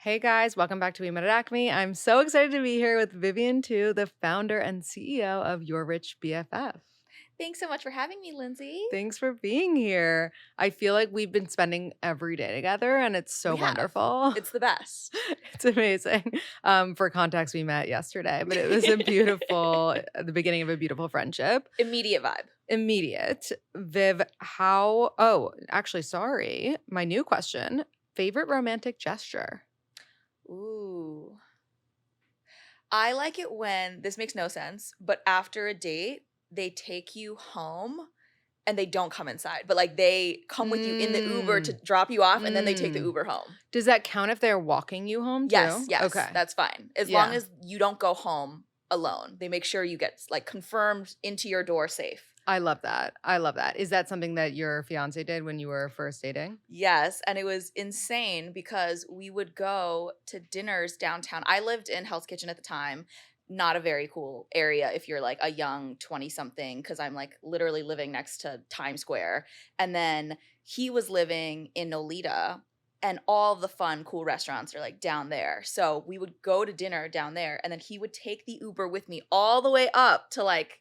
Hey guys, welcome back to We Met at Acme. I'm so excited to be here with Vivian Tu, the founder and CEO of Your Rich BFF. Thanks so much for having me, Lindsay. Thanks for being here. I feel like we've been spending every day together and it's so We have. wonderful. It's the best. It's amazing. For context, we met yesterday, but it was a beautiful, the beginning of a beautiful friendship. Immediate vibe. Immediate. Actually, sorry. My new question, favorite romantic gesture? Ooh. I like it when this makes no sense, but after a date, they take you home and they don't come inside, but like they come with you in the Uber to Mm. drop you off and then they take the Mm. Uber home. Does that count if they're walking you home Yes, too? yes, Okay. that's fine. As long Yeah. as you don't go home alone. They make sure you get like confirmed into your door safe. I love that. I love that. Is that something that your fiance did when you were first dating? Yes, and it was insane because we would go to dinners downtown. I lived in Hell's Kitchen at the time. Not a very cool area if you're like a young 20 something, because I'm like literally living next to Times Square. And then he was living in Nolita, and all the fun, cool restaurants are like down there. So we would go to dinner down there, and then he would take the Uber with me all the way up to like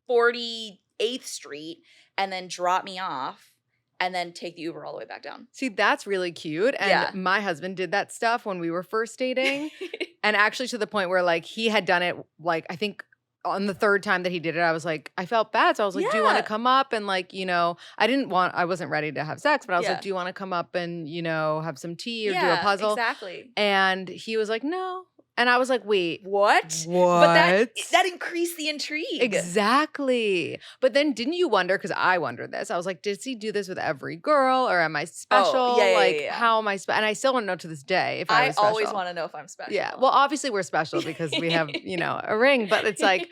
48th Street and then drop me off and then take the Uber all the way back down. See, that's really cute. And Yeah. my husband did that stuff when we were first dating. And actually to the point where like he had done it like I think on the third time that he did it, I was like, I felt bad. So I was like, do you want to Yeah. come up? And like, I wasn't ready to have sex, but I was Yeah. like, do you want to come up and, have some tea or do a Yeah, puzzle? exactly. And he was like, no. And I was like, wait, What? what? But that increased the intrigue. Exactly. But then didn't you wonder, because I wondered this, I was like, does he do this with every girl or am I special? Oh, yeah, Like, yeah. how am I special? And I still don't know to this day if I I was special. always want to know if I'm special. Yeah. Well, obviously we're special because we have, a ring, but it's like,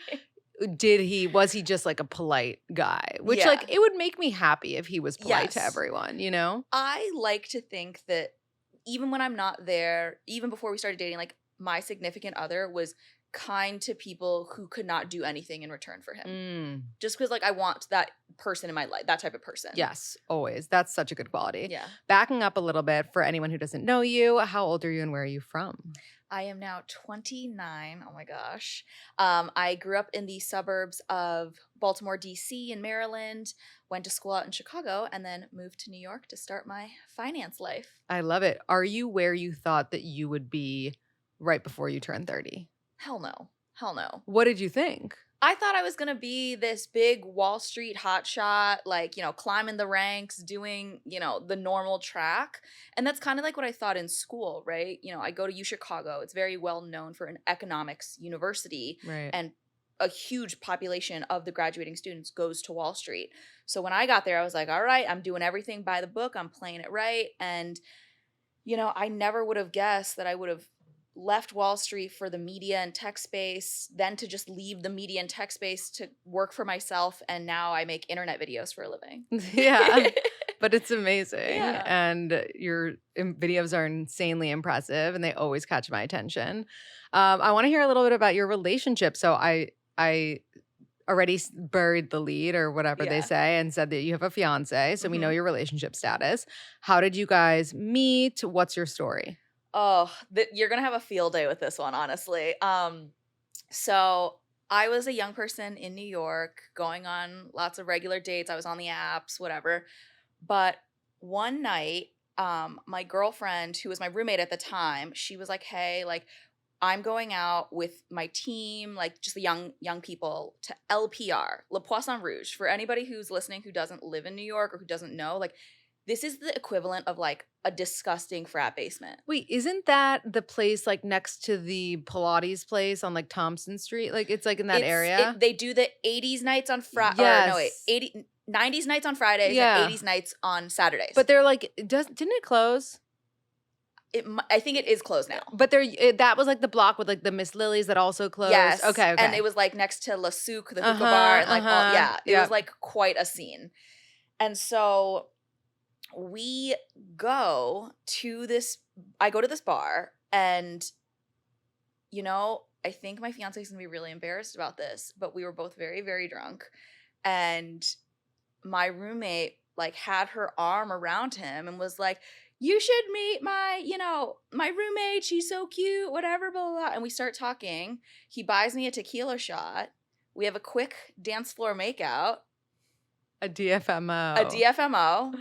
was he just like a polite guy? Which Yeah. like, it would make me happy if he was polite to Yes. everyone, I like to think that even when I'm not there, even before we started dating, like my significant other was kind to people who could not do anything in return for him. Mm. Just because like I want that person in my life, that type of person. Yes, always. That's such a good quality. Yeah. Backing up a little bit for anyone who doesn't know you, how old are you and where are you from? I am now 29. Oh my gosh. I grew up in the suburbs of Baltimore, D.C. in Maryland, went to school out in Chicago, and then moved to New York to start my finance life. I love it. Are you where you thought that you would be right before you turned 30? Hell no. Hell no. What did you think? I thought I was going to be this big Wall Street hotshot, like, climbing the ranks, doing, the normal track. And that's kind of like what I thought in school, right? I go to U Chicago. It's very well known for an economics university. Right. And a huge population of the graduating students goes to Wall Street. So when I got there, I was like, all right, I'm doing everything by the book. I'm playing it right. And, I never would have guessed that I would have left Wall Street for the media and tech space, then to just leave the media and tech space to work for myself. And now I make internet videos for a living. Yeah. But it's amazing. Yeah. And your videos are insanely impressive and they always catch my attention. I want to hear a little bit about your relationship. So I already buried the lead or whatever they Yeah. say and said that you have a fiance. So we know Mhm. your relationship status. How did you guys meet? What's your story? Oh, you're going to have a field day with this one, honestly. So I was a young person in New York going on lots of regular dates. I was on the apps, whatever. But one night, my girlfriend, who was my roommate at the time, she was like, hey, like, I'm going out with my team, like just the young people, to LPR, Le Poisson Rouge. For anybody who's listening who doesn't live in New York or who doesn't know, like this is the equivalent of like a disgusting frat basement. Wait, isn't that the place like next to the Pilates place on like Thompson Street? Like it's like in that area? They do the 80s nights on Yes. 90s nights on Fridays Yeah. and 80s nights on Saturdays. But they're like, didn't it close? I think it is closed now. But that was like the block with like the Miss Lilies that also closed. Yes. Okay. And it was like next to La Souk, the hookah bar, and like it was like quite a scene. And so we go to this. I go to this bar, and I think my fiance is gonna be really embarrassed about this, but we were both very, very drunk, and my roommate like had her arm around him and was like, you should meet my, my roommate. She's so cute, whatever, blah, blah, blah. And we start talking. He buys me a tequila shot. We have a quick dance floor makeout, A DFMO. a DFMO,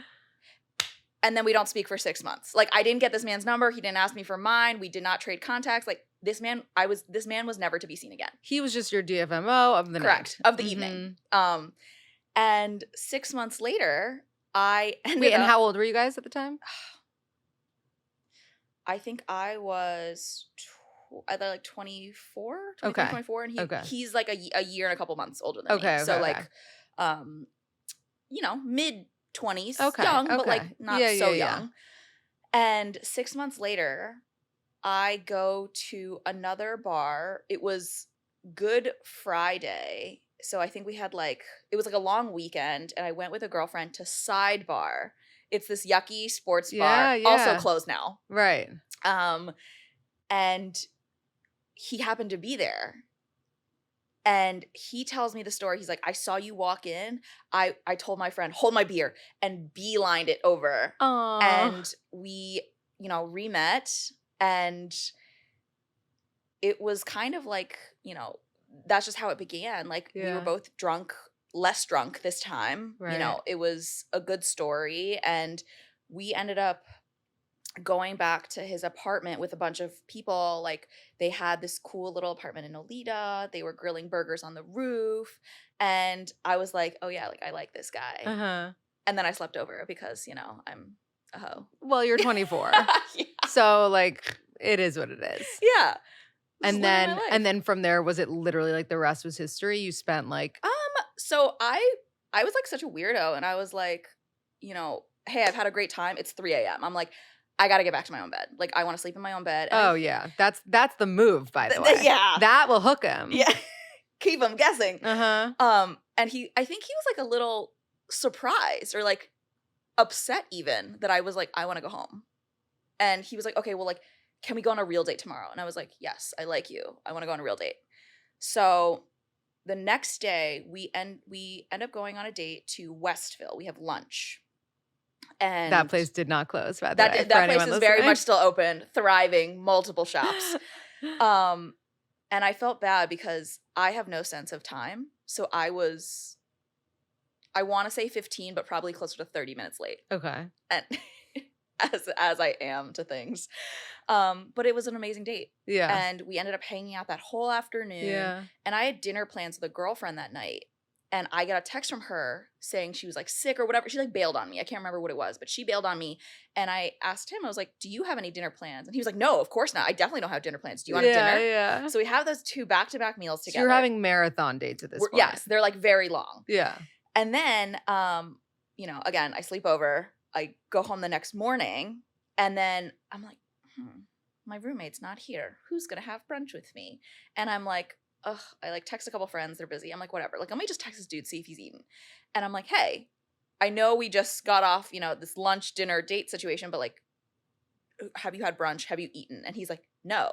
and then we don't speak for 6 months. Like, I didn't get this man's number. He didn't ask me for mine. We did not trade contacts. Like, this man was never to be seen again. He was just your DFMO of the Correct. night. Of the evening. And 6 months later, I ended Wait, and up, how old were you guys at the time? I think I was either like 24, Okay. 24, and Okay. he's like a year and a couple months older than me. Okay, So okay, like, mid 20s, Okay, young, but okay. like not Yeah, so yeah, yeah. young. And 6 months later, I go to another bar. It was Good Friday. So I think we had it was like a long weekend, and I went with a girlfriend to Sidebar. It's this yucky sports bar, Yeah, also yeah. closed now. Right. And he happened to be there. And he tells me the story. He's like, I saw you walk in. I told my friend, hold my beer, and beelined it over. Aww. And we, re-met. And it was kind of like, that's just how it began. Like, we Yeah. were both drunk, less drunk this time. Right. It was a good story. And we ended up going back to his apartment with a bunch of people. Like, they had this cool little apartment in Olita. They were grilling burgers on the roof. And I was like, oh yeah, like, I like this guy. Uh-huh. And then I slept over because, I'm a hoe. Well, you're 24. Yeah. So like it is what it is. Yeah. And then from there, was it literally like the rest was history? You spent like So I was like such a weirdo, and I was like, hey, I've had a great time. It's 3 a.m. I'm like, I got to get back to my own bed. Like, I want to sleep in my own bed. And oh yeah. That's the move, by the way. Yeah. That will hook him. Yeah. Keep him guessing. Uh-huh. And I think he was like a little surprised or like upset even that I was like, I want to go home. And he was like, okay, well, like, can we go on a real date tomorrow? And I was like, yes, I like you. I want to go on a real date. So the next day we end up going on a date to Westville. We have lunch. And That place did not close, by the way. that place is very much still open, thriving, multiple shops. And I felt bad because I have no sense of time. So I want to say 15, but probably closer to 30 minutes late. Okay. And as I am to things. But it was an amazing date. Yeah. And we ended up hanging out that whole afternoon. Yeah. And I had dinner plans with a girlfriend that night. And I got a text from her saying she was like sick or whatever. She like bailed on me. I can't remember what it was, but she bailed on me. And I asked him, I was like, do you have any dinner plans? And he was like, no, of course not. I definitely don't have dinner plans. Do you want a dinner? Yeah. So we have those 2 back-to-back meals So together. you're having marathon dates at this point. Yes, they're like very long. Yeah. And then, again, I sleep over. I go home the next morning, and then I'm like, my roommate's not here. Who's gonna have brunch with me? And I'm like, ugh. I like text a couple friends. They're busy. I'm like, whatever. Like, let me just text this dude, see if he's eaten. And I'm like, hey, I know we just got off, this lunch, dinner, date situation, but like, have you had brunch? Have you eaten? And he's like, no.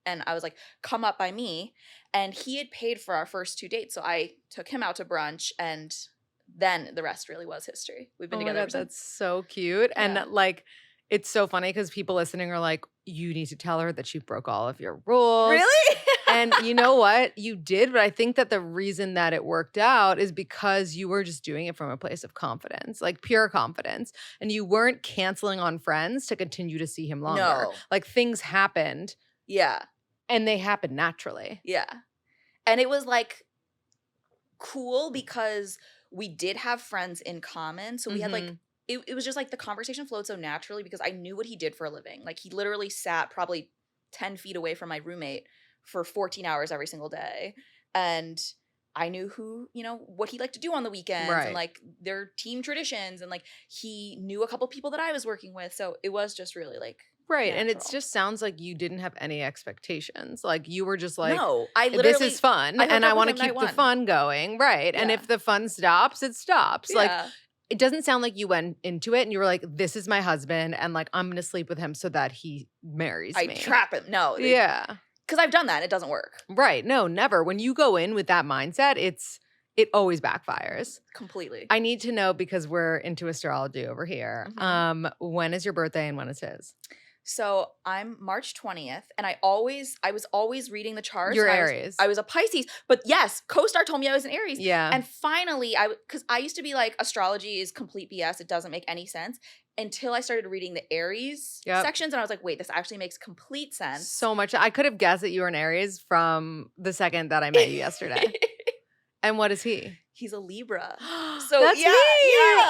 And I was like, come up by me. And he had paid for our first 2 dates. So I took him out to brunch, and then the rest really was history. We've been together ever since. That's so cute. And Yeah. like, it's so funny because people listening are like, you need to tell her that she broke all of your rules. Really? And you know what? You did, but I think that the reason that it worked out is because you were just doing it from a place of confidence, like pure confidence. And you weren't canceling on friends to continue to see him longer. No. Like things happened. Yeah. And they happened naturally. Yeah. And it was like cool because we did have friends in common. So we had like, it was just like the conversation flowed so naturally because I knew what he did for a living. Like he literally sat probably 10 feet away from my roommate for 14 hours every single day. And I knew what he liked to do on the weekends and like their team traditions. And like he knew a couple people that I was working with. So it was just really like right. natural. And it just sounds like you didn't have any expectations. Like you were just like, no, I literally, this is fun and I want to keep the fun going. Right. Yeah. And if the fun stops, it stops. Yeah. Like it doesn't sound like you went into it and you were like, this is my husband and like I'm going to sleep with him so that he marries me. I trap him. No. Yeah. Because I've done that. It doesn't work. Right. No, never. When you go in with that mindset, it's it always backfires. Completely. I need to know because we're into astrology over here. When is your birthday and when is his? So I'm March 20th, and I was always reading the charts. You're And Aries. I was a Pisces, but yes, co-star told me I was an Aries. Yeah. And finally, because I used to be like, astrology is complete BS. It doesn't make any sense until I started reading the Aries sections, and I was like, wait, this actually makes complete sense. So much. I could have guessed that you were an Aries from the second that I met you yesterday. And what is he? He's a Libra. So that's me. Yeah.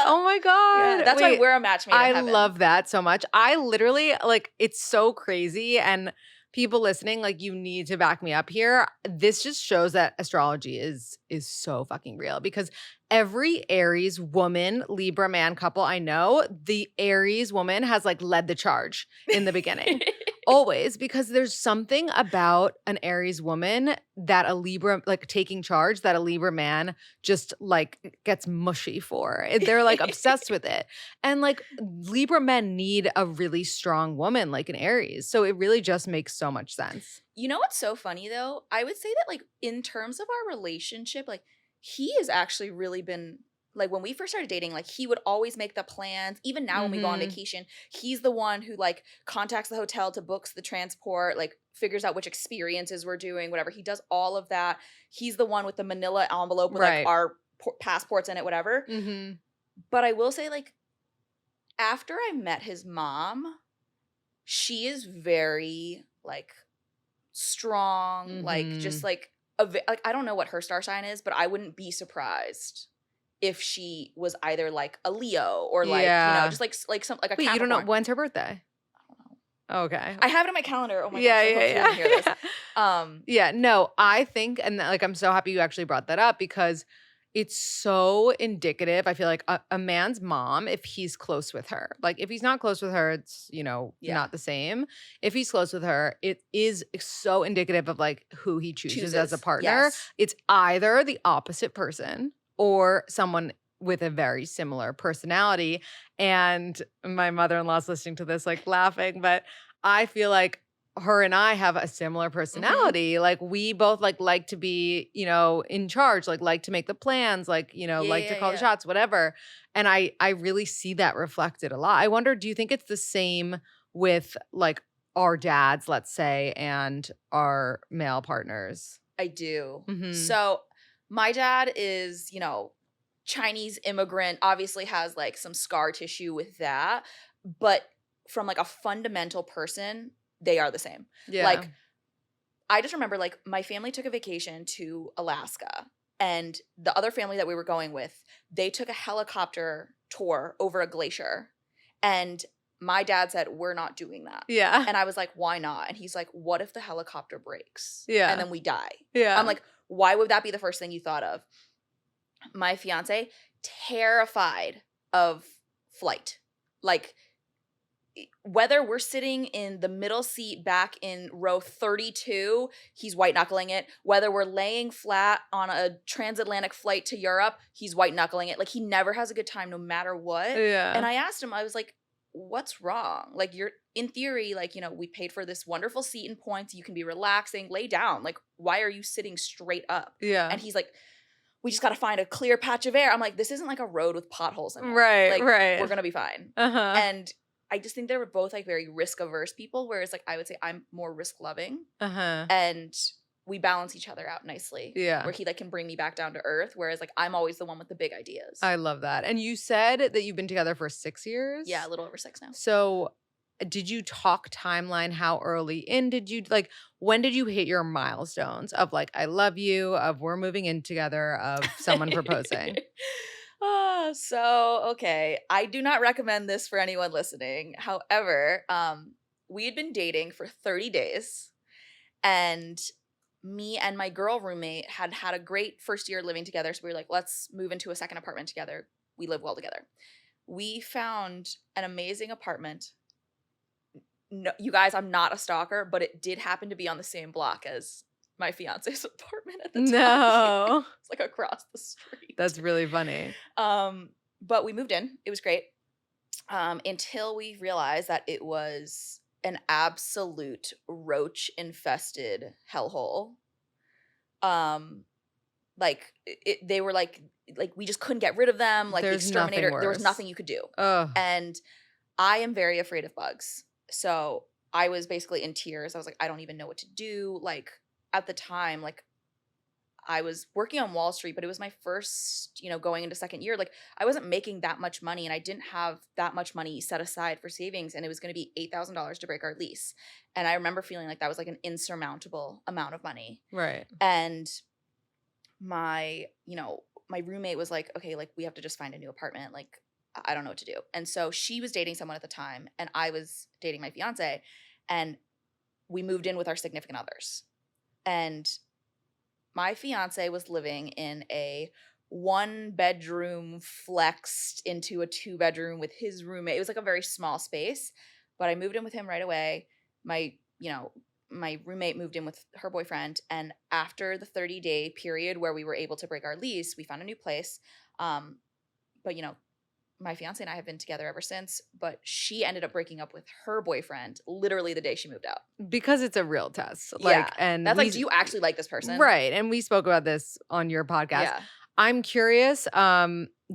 Oh my God. Yeah, that's why we're a match made in heaven. I love that so much. I literally, like, it's so crazy. And people listening, like, you need to back me up here. This just shows that astrology is so fucking real, because every Aries woman, Libra man couple I know, the Aries woman has like led the charge in the beginning. Always, because there's something about an Aries woman that a Libra, like taking charge, that a Libra man just like gets mushy for. They're like obsessed with it. And like Libra men need a really strong woman like an Aries. So it really just makes so much sense. You know what's so funny though? I would say that like in terms of our relationship, like he has actually really been like when we first started dating, like he would always make the plans. Even now when we go on vacation, he's the one who like contacts the hotel to books the transport, like figures out which experiences we're doing, whatever. He does all of that. He's the one with the manila envelope with like our passports in it, whatever. But I will say, like, after I met his mom, she is very like strong, like just like I don't know what her star sign is, but I wouldn't be surprised if she was either like a Leo or like, you know, just like some like a Wait, Capricorn. you don't know when's her birthday? I don't know. Okay. I have it in my calendar. Oh my gosh. gosh. Yeah, no, I think, and like I'm so happy you actually brought that up, because it's so indicative. I feel like a man's mom, if he's close with her, like if he's not close with her, it's, you know, not the same. If he's close with her, it is so indicative of like who he chooses as a partner. Yes. It's either the opposite person or someone with a very similar personality. And my mother-in-law's listening to this, like laughing, but I feel like her and I have a similar personality. Like we both like to be, you know, in charge, like to make the plans, like, you know, like to call the shots, whatever. And I really see that reflected a lot. I wonder, do you think it's the same with like our dads, let's say, and our male partners? I do. So my dad is, you know, Chinese immigrant, obviously has like some scar tissue with that, but from like a fundamental person, they are the same. Yeah. Like I just remember like my family took a vacation to Alaska, and the other family that we were going with, they took a helicopter tour over a glacier, and my dad said, we're not doing that. Yeah. And I was like, why not? And he's like, what if the helicopter breaks? Yeah. And then we die? Yeah. I'm like, why would that be the first thing you thought of? My fiance, terrified of flight. Like whether we're sitting in the middle seat back in row 32, he's white knuckling it. Whether we're laying flat on a transatlantic flight to Europe, he's white knuckling it. Like he never has a good time no matter what. Yeah. And I asked him, I was like, what's wrong? Like you're in theory, like, you know, we paid for this wonderful seat and points. You can be relaxing, lay down. Like, why are you sitting straight up? Yeah. And he's like, we just got to find a clear patch of air. I'm like, this isn't like a road with potholes in it. Right, like, right. We're going to be fine. And I just think they were both like very risk averse people, whereas like I would say I'm more risk loving. And we balance each other out nicely. Yeah. Where he like can bring me back down to earth, whereas like I'm always the one with the big ideas. I love that. And you said that you've been together for 6 years? Yeah, a little over 6 now. So did you talk timeline? How early in did you, like, when did you hit your milestones of like, I love you, of we're moving in together, of someone proposing? So, okay. I do not recommend this for anyone listening. However, we had been dating for 30 days, and me and my girl roommate had had a great first year living together. So we were like, let's move into a second apartment together. We live well together. We found an amazing apartment. No, you guys, I'm not a stalker, but it did happen to be on the same block as my fiance's apartment at the time. No. It's like across the street. That's really funny. But we moved in. It was great. Until we realized that it was an absolute roach infested hellhole. they were like we just couldn't get rid of them, like the There's nothing exterminator. There was worse. nothing you could do. Ugh. And I am very afraid of bugs. So I was basically in tears. I was like, I don't even know what to do. Like at the time, like I was working on Wall Street, but it was my first, going into second year. Like I wasn't making that much money and I didn't have that much money set aside for savings. And it was going to be $8,000 to break our lease. And I remember feeling like that was like an insurmountable amount of money. Right. And my roommate was like, okay, like we have to just find a new apartment. Like I don't know what to do. And so she was dating someone at the time and I was dating my fiance, and we moved in with our significant others. And my fiance was living in a 1-bedroom flexed into a 2-bedroom with his roommate. It was like a very small space, but I moved in with him right away. My roommate moved in with her boyfriend, and after the 30-day period where we were able to break our lease, we found a new place. But my fiance and I have been together ever since, but she ended up breaking up with her boyfriend literally the day she moved out. Because it's a real test. Yeah. And that's like, do you actually like this person? Right. And we spoke about this on your podcast. Yeah. I'm curious,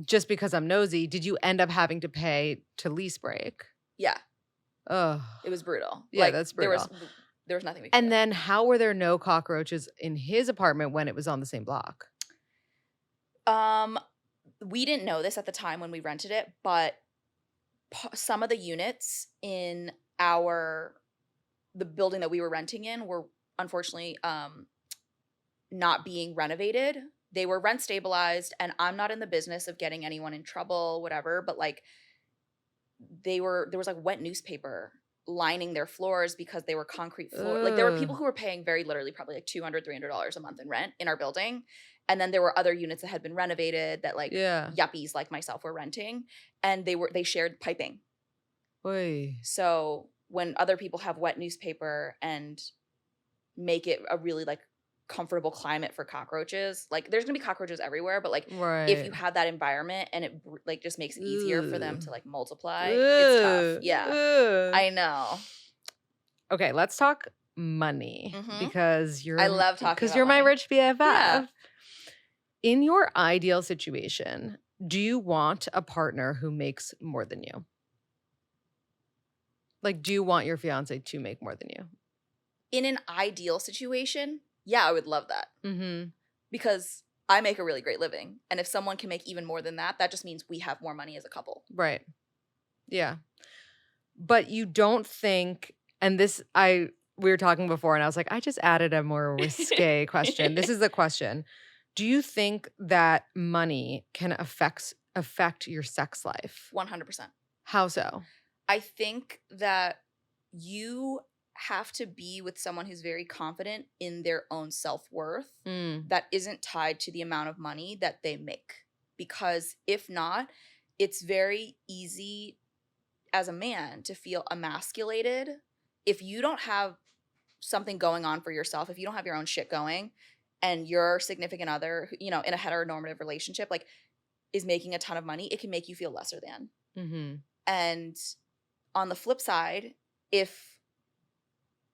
just because I'm nosy, did you end up having to pay to lease break? Yeah. Oh. It was brutal. Yeah, that's brutal. There was nothing we could And do. then how were there no cockroaches in his apartment when it was on the same block? We didn't know this at the time when we rented it, but some of the units in the building that we were renting in were unfortunately not being renovated. They were rent stabilized, and I'm not in the business of getting anyone in trouble, whatever, but like there was like wet newspaper lining their floors because they were concrete floor. Like there were people who were paying very literally probably like $200, $300 a month in rent in our building. And then there were other units that had been renovated that like yuppies like myself were renting, and they shared piping. Oy. So when other people have wet newspaper and make it a really like comfortable climate for cockroaches, like there's gonna be cockroaches everywhere, but like if you have that environment and it like just makes it easier for them to like multiply, it's tough. Yeah. I know. Okay, let's talk money because I love talking because about you're money. my rich BFF. Yeah. In your ideal situation, do you want a partner who makes more than you? Like, do you want your fiance to make more than you? In an ideal situation, yeah, I would love that. Mm-hmm. Because I make a really great living. And if someone can make even more than that, that just means we have more money as a couple. Right. Yeah. But you don't think, and we were talking before and I was like, I just added a more risque question. This is the question. Do you think that money can affect your sex life? 100%. How so? I think that you have to be with someone who's very confident in their own self-worth that isn't tied to the amount of money that they make. Because if not, it's very easy as a man to feel emasculated if you don't have something going on for yourself, if you don't have your own shit going, and your significant other, in a heteronormative relationship, like is making a ton of money, it can make you feel lesser than. Mm-hmm. And on the flip side, if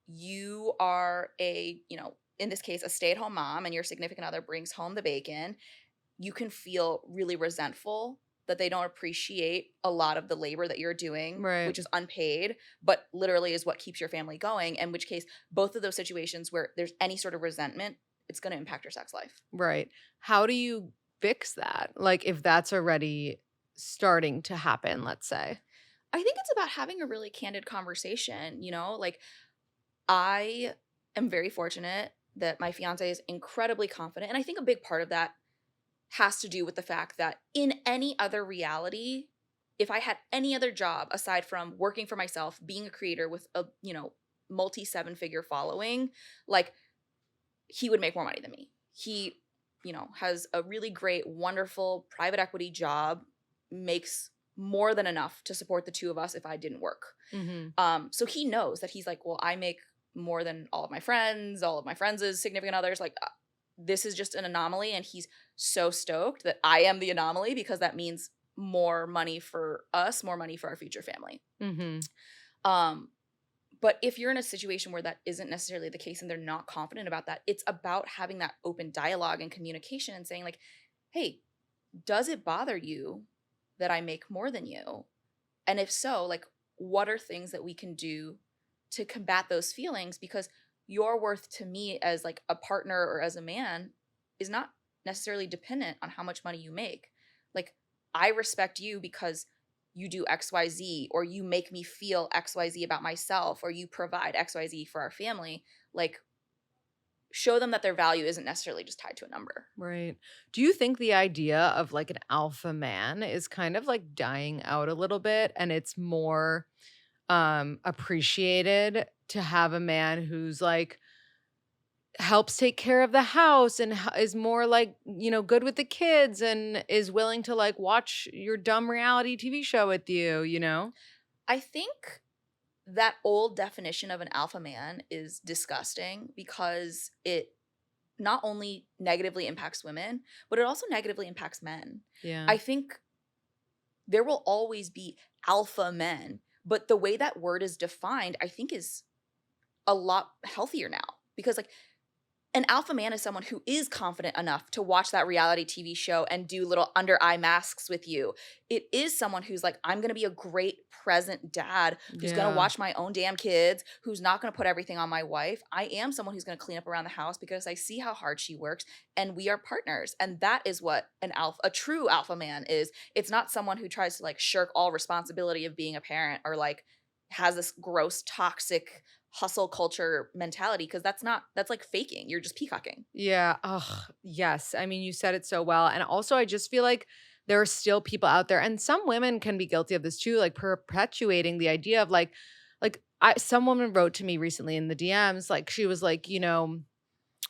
you are in this case, a stay-at-home mom and your significant other brings home the bacon, you can feel really resentful that they don't appreciate a lot of the labor that you're doing, right, which is unpaid, but literally is what keeps your family going. In which case, both of those situations where there's any sort of resentment, it's going to impact your sex life. Right. How do you fix that? Like if that's already starting to happen, let's say. I think it's about having a really candid conversation, like I am very fortunate that my fiance is incredibly confident. And I think a big part of that has to do with the fact that in any other reality, if I had any other job aside from working for myself, being a creator with a, multi-7-figure following, like he would make more money than me. He, has a really great, wonderful private equity job, makes more than enough to support the two of us if I didn't work. Mm-hmm. So he knows that he's like, well, I make more than all of my friends' significant others. Like, this is just an anomaly. And he's so stoked that I am the anomaly because that means more money for us, more money for our future family. Mm-hmm. But if you're in a situation where that isn't necessarily the case and they're not confident about that, it's about having that open dialogue and communication and saying like, hey, does it bother you that I make more than you? And if so, like, what are things that we can do to combat those feelings? Because your worth to me as like a partner or as a man is not necessarily dependent on how much money you make. Like, I respect you because you do XYZ, or you make me feel XYZ about myself, or you provide XYZ for our family. Like, show them that their value isn't necessarily just tied to a number. Right. Do you think the idea of like an alpha man is kind of like dying out a little bit and it's more appreciated to have a man who's like helps take care of the house and is more like, good with the kids and is willing to like watch your dumb reality TV show with you, you know? I think that old definition of an alpha man is disgusting because it not only negatively impacts women, but it also negatively impacts men. Yeah. I think there will always be alpha men, but the way that word is defined, I think is a lot healthier now, because like an alpha man is someone who is confident enough to watch that reality TV show and do little under eye masks with you. It is someone who's like, I'm going to be a great present dad who's going to Yeah. watch my own damn kids, who's not going to put everything on my wife. I am someone who's going to clean up around the house because I see how hard she works and we are partners. And that is what a true alpha man is. It's not someone who tries to like shirk all responsibility of being a parent or like has this gross toxic hustle culture mentality, because that's like faking. You're just peacocking. Yeah. Ugh. Yes. I mean, you said it so well. And also, I just feel like there are still people out there, and some women can be guilty of this too, like perpetuating the idea of some woman wrote to me recently in the DMs, like she was like,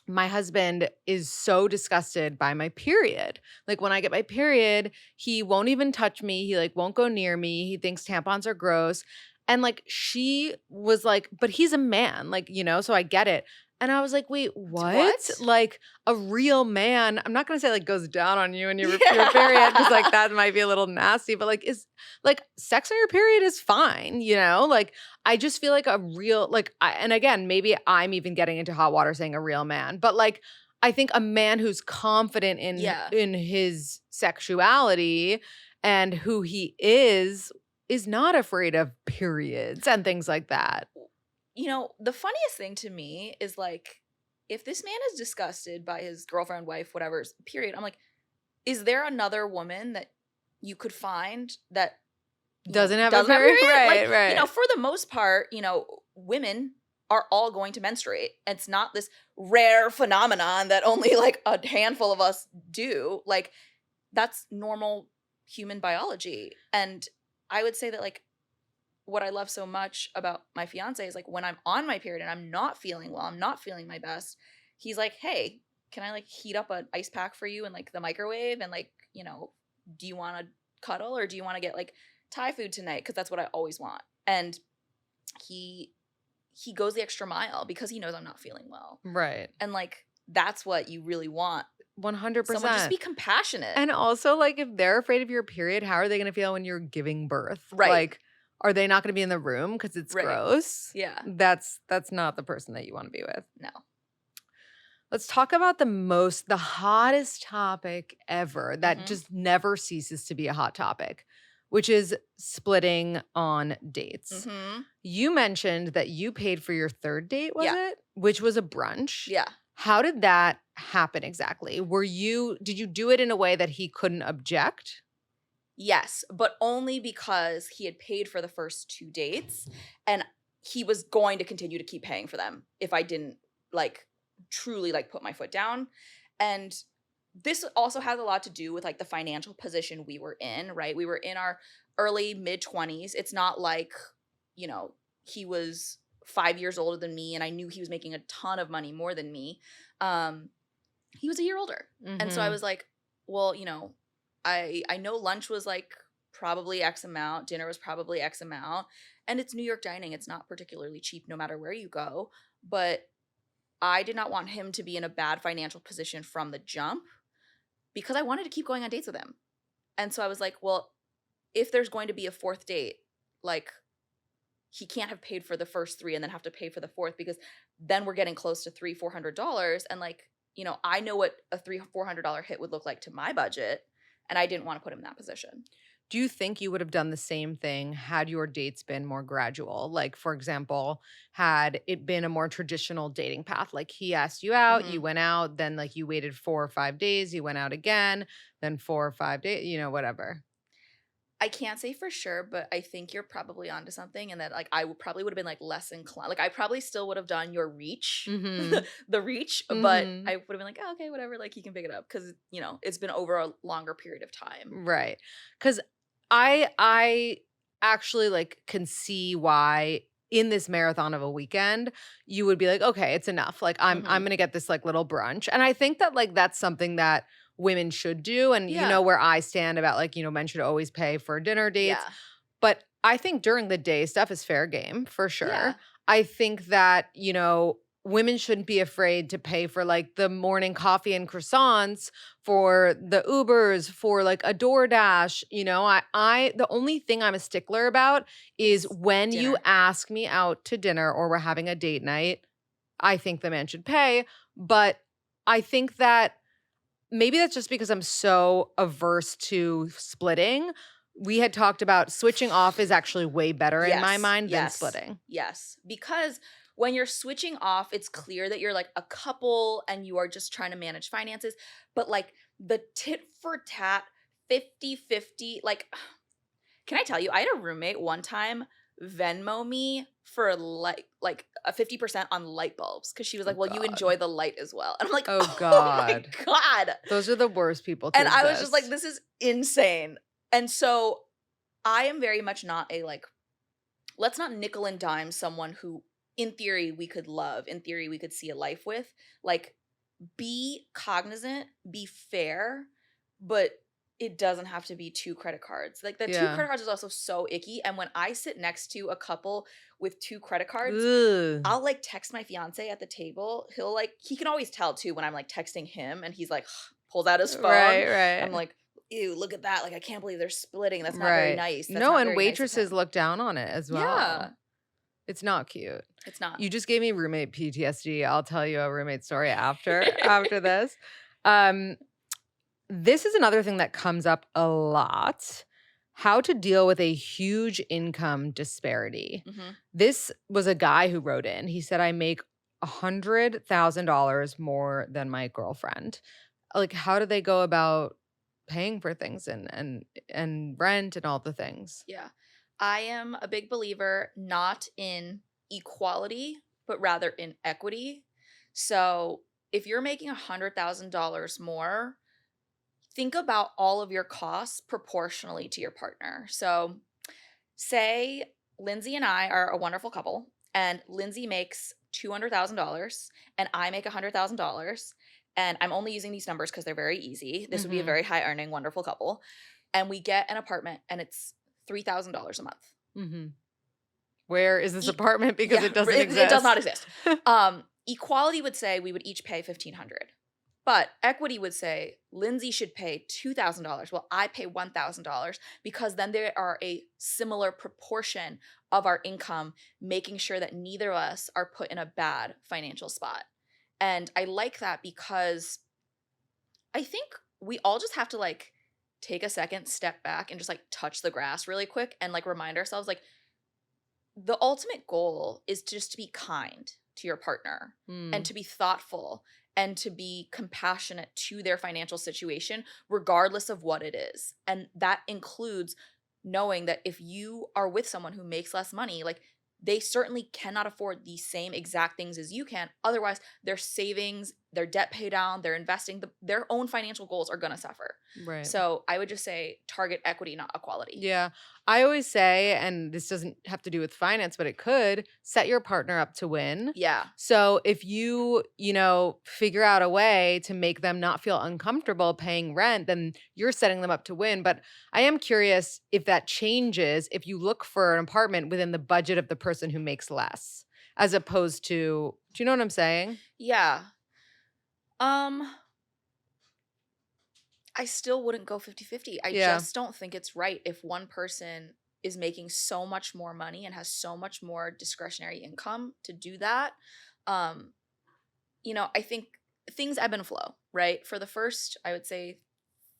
my husband is so disgusted by my period. Like when I get my period, he won't even touch me. He like won't go near me. He thinks tampons are gross. And like she was like, but he's a man, like, so I get it. And I was like, wait, what? Like a real man, I'm not gonna say like goes down on you and your period, because like that might be a little nasty, but like is like sex on your period is fine, Like I just feel like a real, like and again, maybe I'm even getting into hot water saying a real man, but like I think a man who's confident in his sexuality and who he is not afraid of periods and things like that. The funniest thing to me is like, if this man is disgusted by his girlfriend, wife, whatever's period, I'm like, is there another woman that you could find that doesn't have a period? Right, like, right. For the most part, women are all going to menstruate. It's not this rare phenomenon that only like a handful of us do. Like, that's normal human biology. And I would say that like what I love so much about my fiance is like when I'm on my period and I'm not feeling well, I'm not feeling my best, he's like, hey, can I like heat up an ice pack for you in like the microwave, and like, do you want to cuddle or do you want to get like Thai food tonight? Because that's what I always want. And he goes the extra mile because he knows I'm not feeling well. Right. And like that's what you really want. 100%. Someone just be compassionate. And also like if they're afraid of your period, how are they going to feel when you're giving birth? Right. Like, are they not going to be in the room because it's gross? Yeah. That's not the person that you want to be with. No. Let's talk about the hottest topic ever that just never ceases to be a hot topic, which is splitting on dates. You mentioned that you paid for your third date, was it? Which was a brunch. Yeah. How did that happen exactly? Did you do it in a way that he couldn't object? Yes, but only because he had paid for the first 2 dates and he was going to continue to keep paying for them if I didn't like truly like put my foot down. And this also has a lot to do with like the financial position we were in, right? We were in our early mid-20s. It's not like, he was 5 years older than me and I knew he was making a ton of money more than me. He was a year older. And so I was like, well, I know lunch was like probably X amount, dinner was probably X amount, and it's New York dining. It's not particularly cheap no matter where you go, but I did not want him to be in a bad financial position from the jump because I wanted to keep going on dates with him. And so I was like, well, if there's going to be a fourth date, like he can't have paid for the first 3 and then have to pay for the 4th, because then we're getting close to $300-400, and like, you know, I know what a $300-400 hit would look like to my budget, and I didn't want to put him in that position. Do you think you would have done the same thing had your dates been more gradual? Like, for example, had it been a more traditional dating path, like he asked you out, you Mhm. went out, then like you waited 4 or 5 days, you went out again, then 4 or 5 days, whatever. I can't say for sure, but I think you're probably onto something, and that like I would probably would have been like less inclined. Like I probably still would have done your reach, Mm-hmm. the reach, but Mm-hmm. I would have been like, oh, okay, whatever. Like he can pick it up because you know it's been over a longer period of time. Right. Because I actually like can see why in this marathon of a weekend you would be like, okay, it's enough. Like I'm Hmm. gonna get this like little brunch. And I think that like that's something that women should do. And you know Yeah, where I stand about like, men should always pay for dinner dates. yeah, But I think during the day stuff is fair game for sure. yeah. I think that, women shouldn't be afraid to pay for like the morning coffee and croissants, for the Ubers, for like a DoorDash. The only thing I'm a stickler about is It's when you dinner. ask me out to dinner or we're having a date night, I think the man should pay. But I think that maybe that's just because I'm so averse to splitting. We had talked about switching off is actually way better in my Yes, mind than yes, splitting. yes. Because when you're switching off, it's clear that you're like a couple and you are just trying to manage finances. But like the tit for tat 50-50, like, can I tell you, I had a roommate one time Venmo me for like a 50% on light bulbs because she was Oh like, well, you God. enjoy the light as well. And I'm like, Oh oh my God. God. Those are the worst people to And I was just like, exist. this is insane. And so I am very much not a like, let's not nickel and dime someone who in theory we could love, in theory we could see a life with. Like, be cognizant, be fair, but it doesn't have to be 2 credit cards. Like the 2 Yeah. credit cards is also so icky, and when I sit next to a couple with 2 credit cards, Ugh. I'll like text my fiance at the table. He'll like, he can always tell too when I'm like texting him and he's like pulls out his phone. Right, I'm right. like, ew, look at that. Like I can't believe they're splitting. That's not very Right. nice. That's No, not and very nice of waitresses him. look down on it as Yeah, well. It's not cute. it's not. You just gave me roommate PTSD. I'll tell you a roommate story after this. Um, this is another thing that comes up a lot. How to deal with a huge income disparity. Mhm. This was a guy who wrote in. He said, I make $100,000 more than my girlfriend. Like, how do they go about paying for things and rent and all the things? Yeah. I am a big believer not in equality, but rather in equity. So if you're making $100,000 more, think about all of your costs proportionally to your partner. So say Lindsay and I are a wonderful couple, and Lindsay makes $200,000 and I make $100,000. And I'm only using these numbers because they're very easy. This would be a Mhm. very high earning, wonderful couple. And we get an apartment and it's $3,000 a month. Mhm. Where is this E- apartment? Because yeah, it doesn't it does not exist. exist. Equality would say we would each pay 1,500. But equity would say Lindsay should pay $2,000. Well, I pay $1,000 because then there are a similar proportion of our income, making sure that neither of us are put in a bad financial spot. And I like that because I think we all just have to like take a second, step back, and just like touch the grass really quick and like remind ourselves like the ultimate goal is just to be kind to your partner and Mm. to be thoughtful and to be compassionate to their financial situation, regardless of what it is. And that includes knowing that if you are with someone who makes less money, like they certainly cannot afford the same exact things as you can. Otherwise, their savings, their debt pay down, their investing, their own financial goals are going to suffer. Right. So I would just say target equity, not equality. Yeah. I always say, and this doesn't have to do with finance, but it could, set your partner up to win. Yeah. So if you, figure out a way to make them not feel uncomfortable paying rent, then you're setting them up to win. But I am curious if that changes if you look for an apartment within the budget of the person who makes less, as opposed to, do you know what I'm saying? Yeah. Um, I still wouldn't go 50-50. I Yeah. just don't think it's right if one person is making so much more money and has so much more discretionary income to do that. Um, I think things ebb and flow, right? For the first, I would say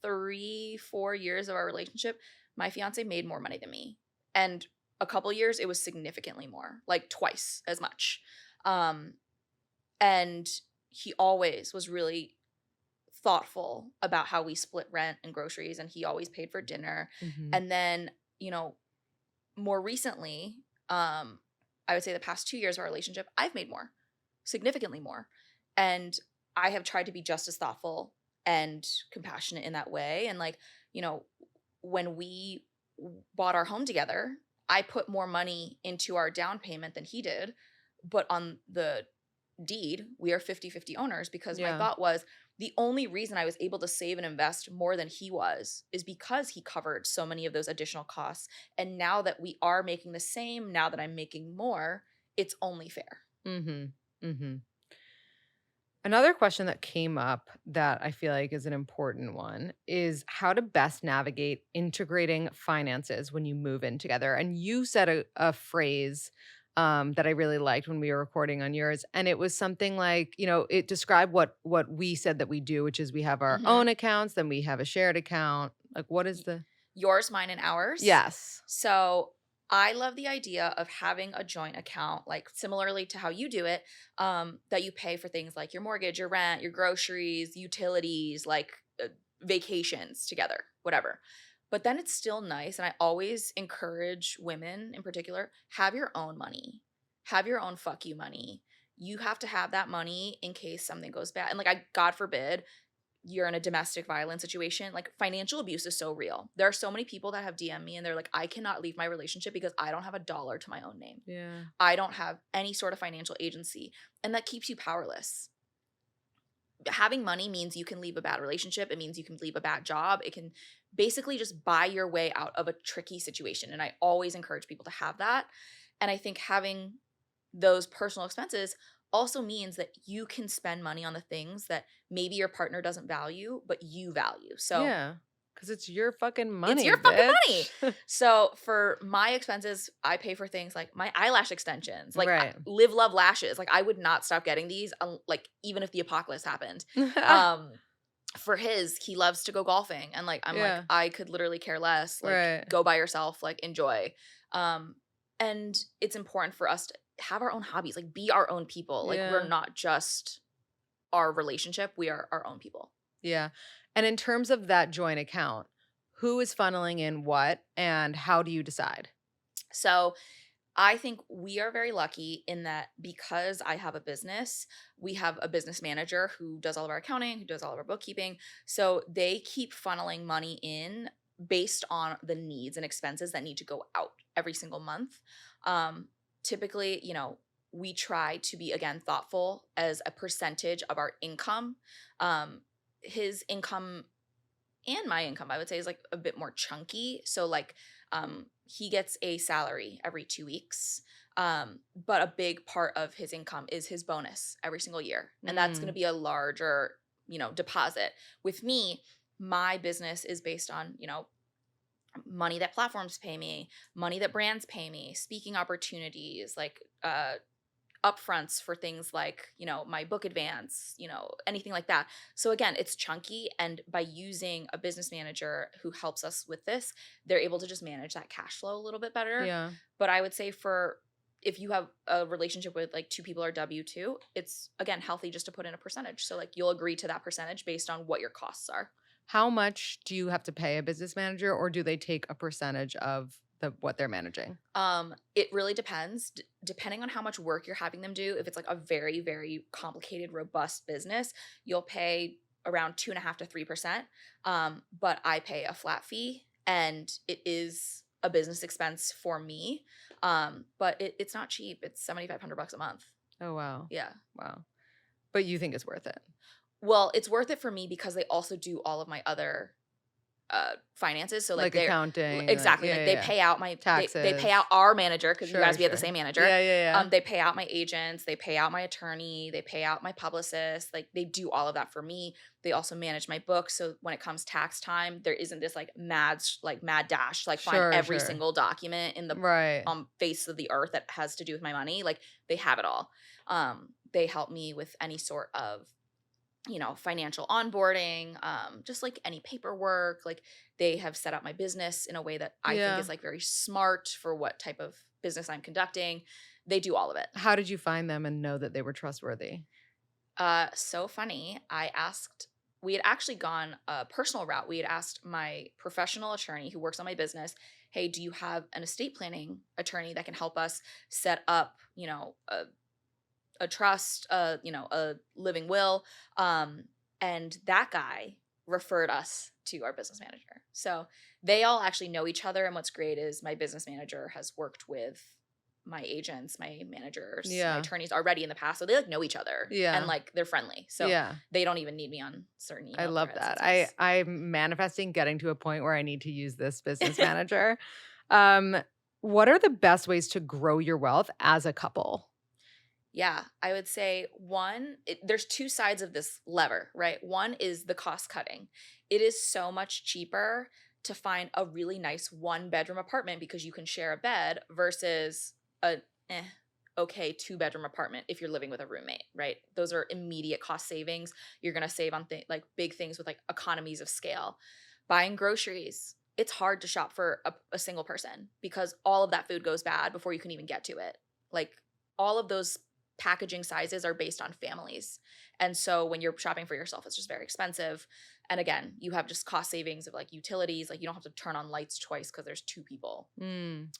3-4 years of our relationship, my fiance made more money than me. And a couple years, it was significantly more, like twice as much. Um, and he always was really thoughtful about how we split rent and groceries, and he always paid for dinner. Mhm. And then, more recently, I would say the past 2 years of our relationship, I've made more, significantly more. And I have tried to be just as thoughtful and compassionate in that way. And like, you know, when we bought our home together, I put more money into our down payment than he did. But on the deed, we are 50-50 owners because my Yeah. thought was the only reason I was able to save and invest more than he was is because he covered so many of those additional costs. And now that we are making the same, now that I'm making more, it's only fair. Mhm. Mhm. Another question that came up that I feel like is an important one is how to best navigate integrating finances when you move in together. And you said a phrase that I really liked when we were recording on yours, and it was something like, it described what we said that we do, which is we have our Mm-hmm. own accounts, then we have a shared account. Like, what is the? Yours, mine, and ours. Yes. So I love the idea of having a joint account, like similarly to how you do it, that you pay for things like your mortgage, your rent, your groceries, utilities, like vacations together, whatever. But then it's still nice. And I always encourage women in particular, have your own money, have your own fuck you money. You have to have that money in case something goes bad. And like, God forbid, you're in a domestic violence situation, like financial abuse is so real. There are so many people that have DM me and they're like, I cannot leave my relationship because I don't have a dollar to my own name. Yeah. I don't have any sort of financial agency. And that keeps you powerless. Having money means you can leave a bad relationship. It means you can leave a bad job. It can basically just buy your way out of a tricky situation. And I always encourage people to have that. And I think having those personal expenses also means that you can spend money on the things that maybe your partner doesn't value, but you value. So Yeah. Because it's your fucking it's money, your fucking money. bitch. So for my expenses, I pay for things like my eyelash extensions, like Right. Live Love lashes. Like I would not stop getting these, like even if the apocalypse happened. Um, for his, he loves to go golfing, and like I'm like Yeah. I could literally care less. Like Right. go by yourself, like enjoy. And it's important for us to have our own hobbies, like be our own people. Like we're Yeah. not just our relationship; we are our own people. Yeah. And in terms of that joint account, who is funneling in what and how do you decide? So I think we are very lucky in that because I have a business, we have a business manager who does all of our accounting, who does all of our bookkeeping. So they keep funneling money in based on the needs and expenses that need to go out every single month. Typically, we try to be, again, thoughtful as a percentage of our income. His income and my income, I would say, is like a bit more chunky. So like he gets a salary every 2 weeks. But a big part of his income is his bonus every single year. And that's going to Mm. be a larger, deposit. With me, my business is based on, money that platforms pay me, money that brands pay me, speaking opportunities, like upfronts for things like, my book advance, anything like that. So again, it's chunky. And by using a business manager who helps us with this, they're able to just manage that cash flow a little bit better. Yeah. But I would say if you have a relationship with like two people or W2, it's again healthy just to put in a percentage. So like you'll agree to that percentage based on what your costs are. How much do you have to pay a business manager, or do they take a percentage of what they're managing? It really depends. Depending on how much work you're having them do. If it's like a very, very complicated, robust business, you'll pay around 2.5 to 3%. But I pay a flat fee, and it is a business expense for me. But it's not cheap. It's $7,500 a month. Oh, wow. Yeah. Wow. But you think it's worth it? Well, it's worth it for me because they also do all of my other finances. So Like they're accounting, exactly yeah, like yeah, they yeah. pay out my they pay out Taxes. our manager because you Sure, guys be at the sure. same manager. Yeah, yeah, yeah. They pay out my agents, they pay out my attorney, they pay out my publicist. Like they do all of that for me. They also manage my books. So when it comes tax time, there isn't this like mad dash to like find Sure, every sure. single document in the Right. face of the earth that has to do with my money. Like they have it all. They help me with any sort of financial onboarding, just like any paperwork. Like they have set up my business in a way that I think Yeah. is like very smart for what type of business I'm conducting. They do all of it. How did you find them and know that they were trustworthy? So funny. We had actually gone a personal route. We had asked my professional attorney who works on my business, hey, do you have an estate planning attorney that can help us set up, a trust, a living will. And that guy referred us to our business manager. So they all actually know each other. And what's great is my business manager has worked with my agents, my managers, my Yeah. attorneys already in the past. So they like know each other and Yeah. like they're friendly. So Yeah. they don't even need me on certain I email love threads. that. It's nice. I'm manifesting getting to a point where I need to use this business manager. What are the best ways to grow your wealth as a couple? Yeah, I would say there's two sides of this lever, right? One is the cost cutting. It is so much cheaper to find a really nice 1-bedroom apartment because you can share a bed versus a okay 2-bedroom apartment if you're living with a roommate, right? Those are immediate cost savings. You're gonna save on like big things with like economies of scale. Buying groceries. It's hard to shop for a single person because all of that food goes bad before you can even get to it. Like all of those packaging sizes are based on families. And so when you're shopping for yourself, it's just very expensive. And again, you have just cost savings of like utilities, like you don't have to turn on lights twice because there's 2 people. Mm.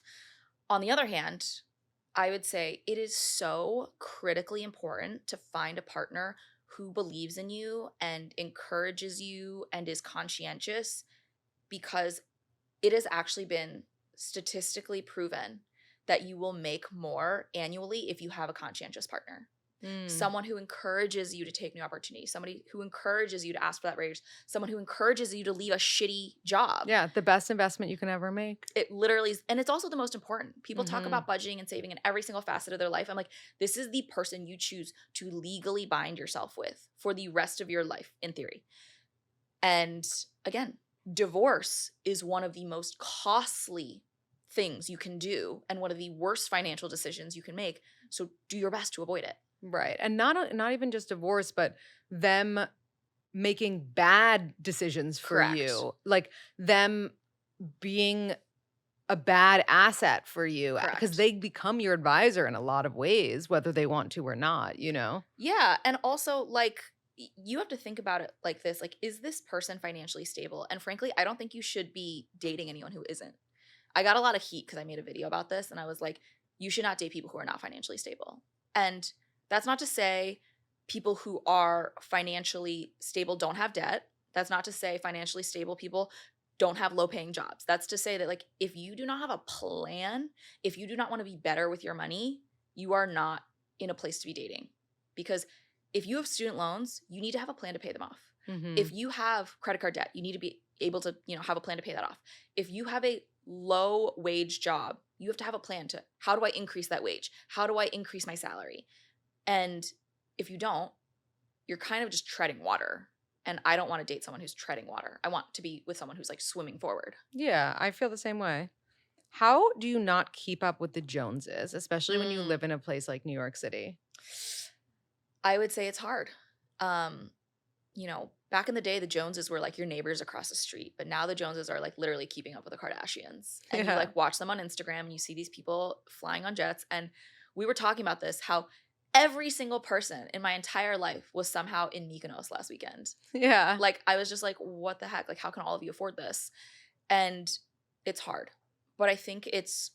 On the other hand, I would say it is so critically important to find a partner who believes in you and encourages you and is conscientious because it has actually been statistically proven that you will make more annually if you have a conscientious partner. Mm. Someone who encourages you to take new opportunities, somebody who encourages you to ask for that raise, someone who encourages you to leave a shitty job. Yeah, the best investment you can ever make. It literally is, and it's also the most important. People talk Mhm. about budgeting and saving in every single facet of their life. I'm like, this is the person you choose to legally bind yourself with for the rest of your life, in theory. And again, divorce is one of the most costly things you can do and one of the worst financial decisions you can make. So do your best to avoid it. Right. And not even just divorce, but them making bad decisions for Correct. you. Like them being a bad asset for you because Correct. they become your advisor in a lot of ways, whether they want to or not, you know? Yeah. And also, like, you have to think about it like this. Like, is this person financially stable? And frankly, I don't think you should be dating anyone who isn't. I got a lot of heat because I made a video about this and I was like, you should not date people who are not financially stable. And that's not to say people who are financially stable don't have debt. That's not to say financially stable people don't have low paying jobs. That's to say that, like, if you do not have a plan, if you do not want to be better with your money, you are not in a place to be dating. Because if you have student loans, you need to have a plan to pay them off. Mhm. If you have credit card debt, you need to be able to, have a plan to pay that off. If you have a low wage job, you have to have a plan to, how do I increase that wage? How do I increase my salary? And if you don't, you're kind of just treading water. And I don't want to date someone who's treading water. I want to be with someone who's like swimming forward. Yeah, I feel the same way. How do you not keep up with the Joneses, especially when you live in a place like New York City? I would say it's hard. Back in the day, the Joneses were like your neighbors across the street, but now the Joneses are like literally keeping up with the Kardashians. And you Yeah. like watch them on Instagram and you see these people flying on jets. And we were talking about this, how every single person in my entire life was somehow in Mykonos last weekend. Yeah. Like, I was just like, what the heck? Like, how can all of you afford this? And it's hard. But I think it's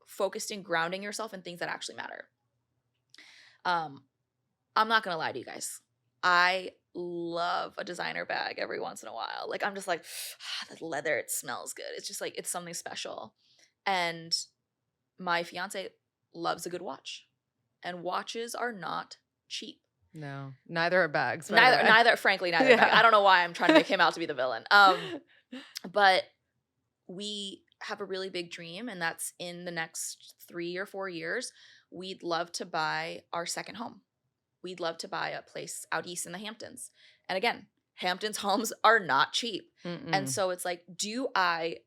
focused in grounding yourself in things that actually matter. I'm not going to lie to you guys. I love a designer bag every once in a while. Like, I'm just like, the leather, it smells good. It's just like, it's something special. And my fiance loves a good watch. And watches are not cheap. No, neither are bags. by the way. Frankly, neither. Yeah. I don't know why I'm trying to make him out to be the villain. But we have a really big dream, and that's in the next 3 or 4 years. We'd love to buy our second home. We'd love to buy a place out east in the Hamptons. And again, Hamptons homes are not cheap. And Mm-mm. so it's like, do I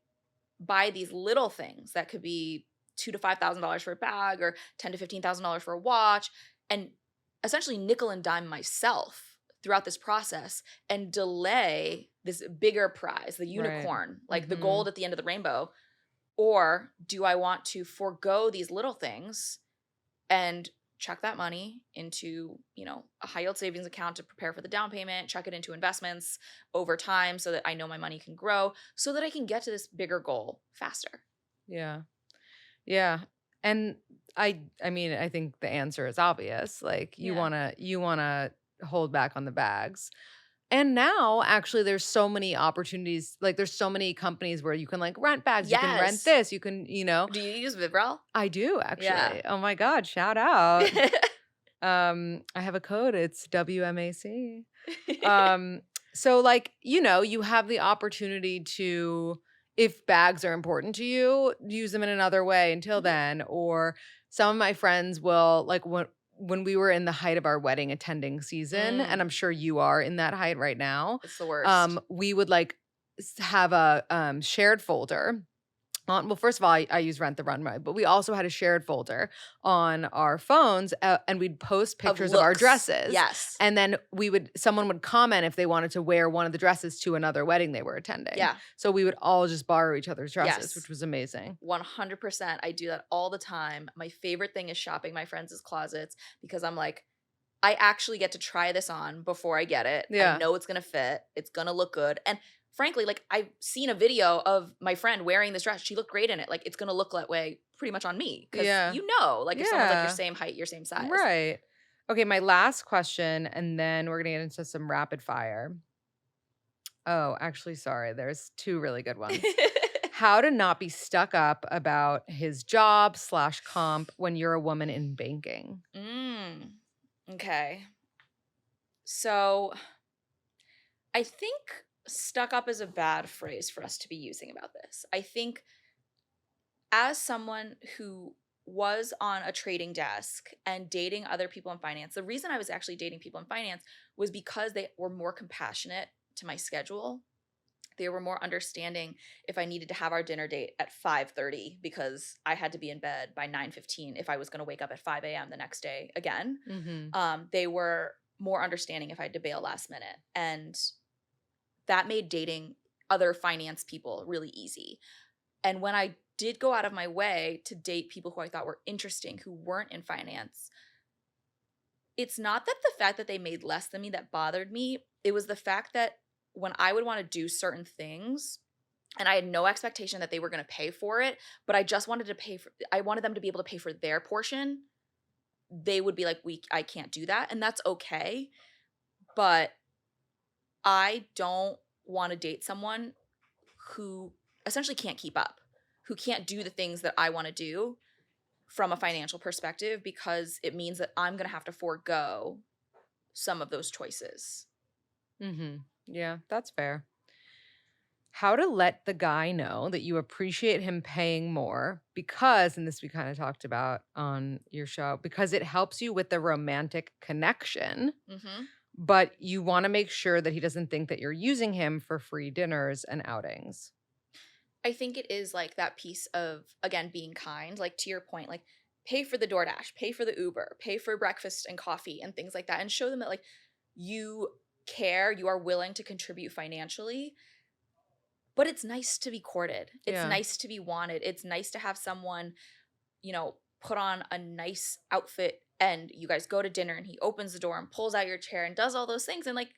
buy these little things that could be $2,000 to $5,000 for a bag or $10,000 to $15,000 for a watch, and essentially nickel and dime myself throughout this process and delay this bigger prize, the Right. unicorn, like the Mm-hmm. gold at the end of the rainbow? Or do I want to forego these little things and chuck that money into, a high yield savings account to prepare for the down payment, chuck it into investments over time so that I know my money can grow so that I can get to this bigger goal faster? Yeah. Yeah. And I mean, I think the answer is obvious. Like Yeah. you wanna hold back on the bags. And now actually there's so many opportunities. Like there's so many companies where you can like rent bags, you can rent Yes. this, you can. Do you use Vivrel? I do Yeah. actually. Oh my God, shout out. I have a code. It's WMAC. So like, you have the opportunity to, if bags are important to you, use them in another way until Mhm. then. Or some of my friends will like when we were in the height of our wedding attending season, and I'm Mm, sure you are in that height right now, it's the worst. we would like have a shared folder well, first of all, I use Rent the Runway, but we also had a shared folder on our phones, and we'd post Of pictures of our looks. dresses, Yes. and then someone would comment if they wanted to wear one of the dresses to another wedding they were attending. Yeah. So we would all just borrow each other's dresses, which Yes. was amazing. 100%. I do that all the time. My favorite thing is shopping my friends' closets because I'm like, I actually get to try this on before I get it. I Yeah. know it's going to fit. It's going to look good. And frankly, like I've seen a video of my friend wearing this dress. She looked great in it. Like it's going to look that way pretty much on me because Yeah. like if someone's like your Yeah. same height, your same size. Right. Okay, my last question, and then we're gonna get into some rapid fire. Oh, actually, sorry. There's two really good ones. How to not be stuck up about his job/comp when you're a woman in banking. Mm, okay. So I think stuck up is a bad phrase for us to be using about this. I think as someone who was on a trading desk and dating other people in finance, the reason I was actually dating people in finance was because they were more compassionate to my schedule. They were more understanding if I needed to have our dinner date at 5:30 because I had to be in bed by 9:15 if I was going to wake up at 5 a.m. the next day again. Mhm. They were more understanding if I had to bail last minute. And that made dating other finance people really easy. And when I did go out of my way to date people who I thought were interesting, who weren't in finance, it's not that the fact that they made less than me that bothered me. It was the fact that when I would want to do certain things and I had no expectation that they were going to pay for it, but I just wanted to I wanted them to be able to pay for their portion. They would be like, I can't do that. And that's okay. But I don't want to date someone who essentially can't keep up, who can't do the things that I want to do from a financial perspective because it means that I'm going to have to forego some of those choices. Mhm. Yeah, that's fair. How to let the guy know that you appreciate him paying more because, and this we kind of talked about on your show, because it helps you with the romantic connection, Mhm. but you want to make sure that he doesn't think that you're using him for free dinners and outings. I think it is like that piece of, again, being kind, like to your point, like pay for the DoorDash, pay for the Uber, pay for breakfast and coffee and things like that, and show them that like you care, you are willing to contribute financially. But it's nice to be courted. It's Yeah. nice to be wanted. It's nice to have someone, put on a nice outfit and you guys go to dinner and he opens the door and pulls out your chair and does all those things. And like,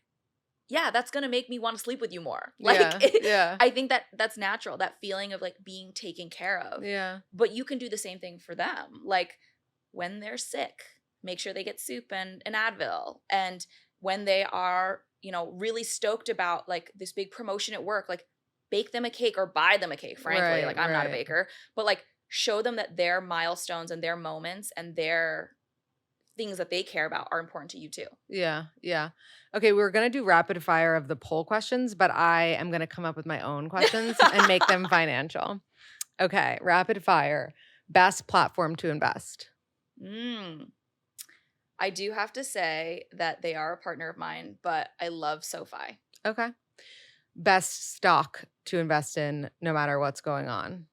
yeah, that's going to make me want to sleep with you more. Like, Yeah. Yeah. I think that that's natural, that feeling of like being taken care of. Yeah. But you can do the same thing for them. Like when they're sick, make sure they get soup and an Advil. And when they are, really stoked about like this big promotion at work, like bake them a cake or buy them a cake, frankly. Right. Like I'm not a Right. baker, but like show them that their milestones and their moments and their things that they care about are important to you too. Yeah. Yeah. Okay, we're gonna do rapid fire of the poll questions, but I am gonna come up with my own questions and make them financial. Okay, rapid fire. Best platform to invest. Mm. I do have to say that they are a partner of mine, but I love SoFi. Okay. Best stock to invest in no matter what's going on.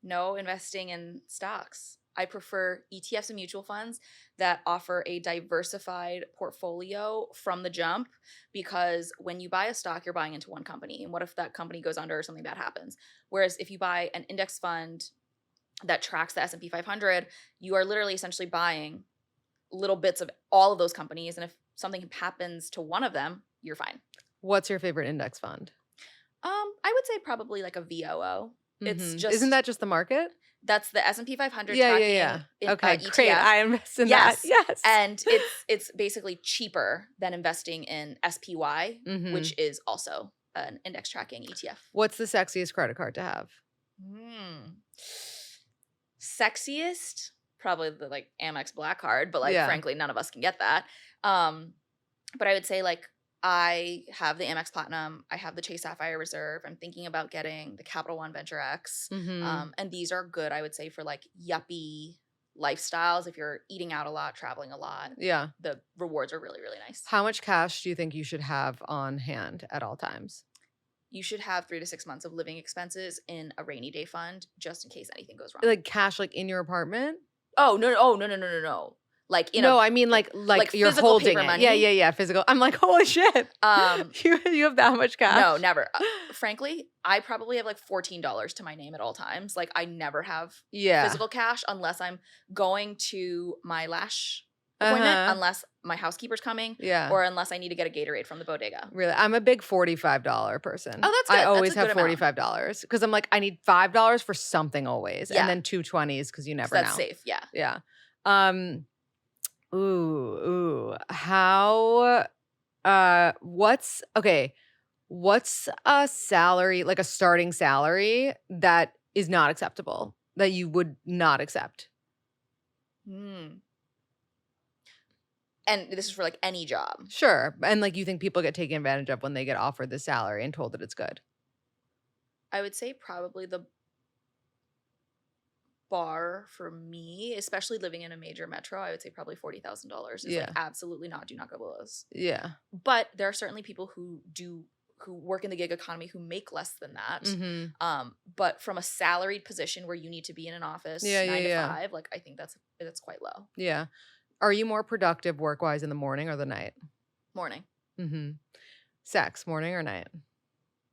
No investing in stocks. I prefer ETFs and mutual funds that offer a diversified portfolio from the jump, because when you buy a stock, you're buying into one company. And what if that company goes under or something bad happens? Whereas if you buy an index fund that tracks the S&P 500, you are literally essentially buying little bits of all of those companies. And if something happens to one of them, you're fine. What's your favorite index fund? I would say probably like a VOO. It's just Isn't that just the market? that's the S&P 500 Yeah, tracking yeah. in, Okay, ETF. great. I invest in Yes. that. Yes. And it's basically cheaper than investing in SPY, Mhm. which is also an index tracking ETF. What's the sexiest credit card to have? Sexiest, probably the like Amex Black Card, but like Yeah. frankly, none of us can get that. But I would say like I have the Amex Platinum, I have the Chase Sapphire Reserve. I'm thinking about getting the Capital One Venture X, Mhm. and these are good, I would say, for like yuppie lifestyles. If you're eating out a lot, traveling a lot, Yeah. the rewards are really, really nice. How much cash do you think you should have on hand at all times? You should have 3 to 6 months of living expenses in a rainy day fund just in case anything goes wrong. Like cash like in your apartment? Oh, no. Like in No, a I mean like you're physical holding paper it. money. Yeah, physical. I'm like, holy shit. You have that much cash? No, never. Frankly, I probably have like $14 to my name at all times. Like I never have physical cash unless I'm going to my lash appointment, unless my housekeeper's coming, or unless I need to get a Gatorade from the bodega. Really, I'm a big $45 person. Oh, that's good. I always That's a have good amount. $45 because I'm like, I need $5 for something always, Yeah. and then two 20s because you never That's know. safe. Yeah. Yeah. Ooh. How? What's a salary, like a starting salary that is not acceptable, that you would not accept? And this is for like any job. Sure. And like you think people get taken advantage of when they get offered the salary and told that it's good? I would say probably the bar for me, especially living in a major metro, I would say probably $40,000 is like absolutely not, do not go below those. Yeah. But there are certainly people who work in the gig economy who make less than that. Mm-hmm. But from a salaried position where you need to be in an office 9 to 5, like I think that's quite low. Yeah. Are you more productive work-wise in the morning or the night? Morning. Mm-hmm. Sex, morning or night?